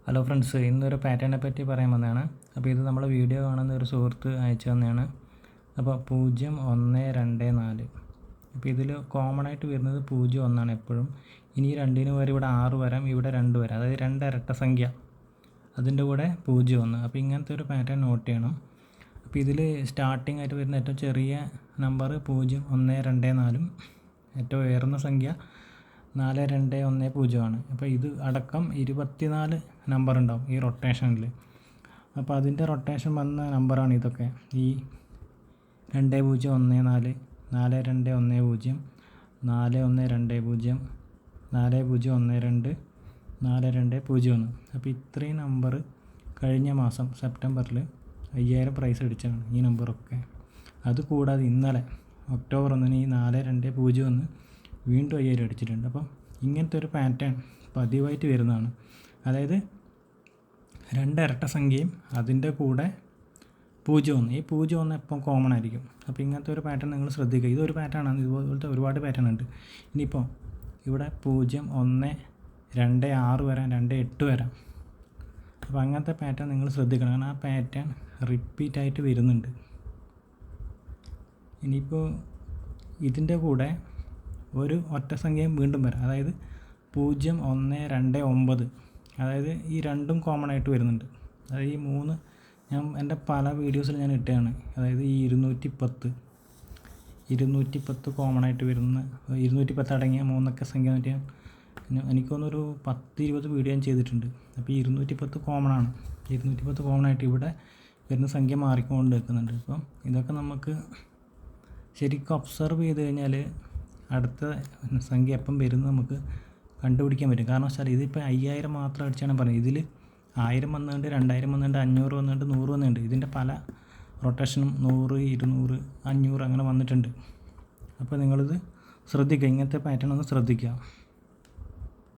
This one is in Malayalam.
ഹലോ ഫ്രണ്ട്സ്, ഇന്നൊരു പാറ്റേണിനെ പറ്റി പറയാൻ വന്നതാണ്. അപ്പോൾ ഇത് നമ്മളെ വീഡിയോ കാണുന്ന ഒരു സുഹൃത്ത് അയച്ചു തന്നെയാണ്. അപ്പോൾ 0, 1, 2, 4. അപ്പോൾ ഇതിൽ കോമൺ ആയിട്ട് വരുന്നത് 0, 1 എപ്പോഴും. ഇനി 2 വരെ ഇവിടെ 6 വരാം, ഇവിടെ 2 വരാം. അതായത് 2 ഇരട്ട സംഖ്യ, അതിൻ്റെ കൂടെ 0, 1. അപ്പോൾ ഇങ്ങനത്തെ ഒരു പാറ്റേൺ നോട്ട് ചെയ്യണം. അപ്പോൾ ഇതിൽ സ്റ്റാർട്ടിംഗ് ആയിട്ട് വരുന്ന ഏറ്റവും ചെറിയ നമ്പർ 0, 1, 2, 4. ഏറ്റവും ഉയർന്ന സംഖ്യ 4, 2, 1, 0 ആണ്. അപ്പോൾ ഇത് അടക്കം 24 നമ്പർ ഉണ്ടാവും ഈ റൊട്ടേഷനിൽ. അപ്പോൾ അതിൻ്റെ റൊട്ടേഷൻ വന്ന നമ്പറാണ് ഇതൊക്കെ. ഈ 2, 0, 1, 4, 4, 2, 1, 0, 4, 1, 2, 0, 4, 0, 1, 2, 4, 2, 0, 1. അപ്പോൾ ഇത്രയും നമ്പർ കഴിഞ്ഞ മാസം സെപ്റ്റംബറിൽ 5000 പ്രൈസ് അടിച്ചാണ് ഈ നമ്പറൊക്കെ. അതുകൂടാതെ ഇന്നലെ ഒക്ടോബർ 1 ഈ 4, 2, 0, 1 വീണ്ടും 5000 അടിച്ചിട്ടുണ്ട്. അപ്പം ഇങ്ങനത്തെ ഒരു പാറ്റേൺ പതിവായിട്ട് വരുന്നതാണ്. അതായത് 2 ഇരട്ട സംഖ്യയും അതിൻ്റെ കൂടെ 0, 1. ഈ 0, 1 എപ്പം കോമൺ ആയിരിക്കും. അപ്പോൾ ഇങ്ങനത്തെ ഒരു പാറ്റേൺ നിങ്ങൾ ശ്രദ്ധിക്കുക. ഇതൊരു പാറ്റേൺ ആണ്. ഇതുപോലത്തെ ഒരുപാട് പാറ്റേൺ ഉണ്ട്. ഇനിയിപ്പോൾ ഇവിടെ 0, 1, 2, 6 വരാം, 2, 8 വരാം. അപ്പോൾ അങ്ങനത്തെ പാറ്റേൺ നിങ്ങൾ ശ്രദ്ധിക്കണം. കാരണം ആ പാറ്റേൺ റിപ്പീറ്റായിട്ട് വരുന്നുണ്ട്. ഇനിയിപ്പോൾ ഇതിൻ്റെ കൂടെ ഒരു ഒറ്റ സംഖ്യയും വീണ്ടും വരാം. അതായത് 0, 1, 2, 9. അതായത് ഈ രണ്ടും കോമൺ ആയിട്ട് വരുന്നുണ്ട്. അതായത് ഈ 3 ഞാൻ എൻ്റെ പല വീഡിയോസിൽ ഞാൻ ഇട്ടതാണ്. അതായത് ഈ 210 കോമൺ ആയിട്ട് വരുന്ന 210 അടങ്ങിയ 3 സംഖ്യ നോക്കിയ എനിക്കൊന്നൊരു 10-20 വീഡിയോ ഞാൻ ചെയ്തിട്ടുണ്ട്. അപ്പോൾ ഈ 210 കോമൺ ആണ്. 210 കോമൺ ആയിട്ട് ഇവിടെ വരുന്ന സംഖ്യ മാറിക്കൊണ്ട് നിൽക്കുന്നുണ്ട്. അപ്പം ഇതൊക്കെ നമുക്ക് ശരിക്കും ഒബ്സർവ് ചെയ്ത് കഴിഞ്ഞാൽ അടുത്ത സംഖ്യ എപ്പം വരുന്നത് നമുക്ക് കണ്ടുപിടിക്കാൻ പറ്റും. കാരണം വെച്ചാൽ ഇതിപ്പോൾ 5000 മാത്രം അടിച്ചാണ് പറയുന്നത്. ഇതിൽ 1000 വന്നുകൊണ്ട് 2000 വന്നുകൊണ്ട് 500 വന്നുകൊണ്ട് 100 വന്നുകൊണ്ട് ഇതിൻ്റെ പല റൊട്ടേഷനും 100, 200, 500 അങ്ങനെ വന്നിട്ടുണ്ട്. അപ്പോൾ നിങ്ങളിത് ശ്രദ്ധിക്കുക. ഇങ്ങനത്തെ പാറ്റേൺ ഒന്ന് ശ്രദ്ധിക്കുക.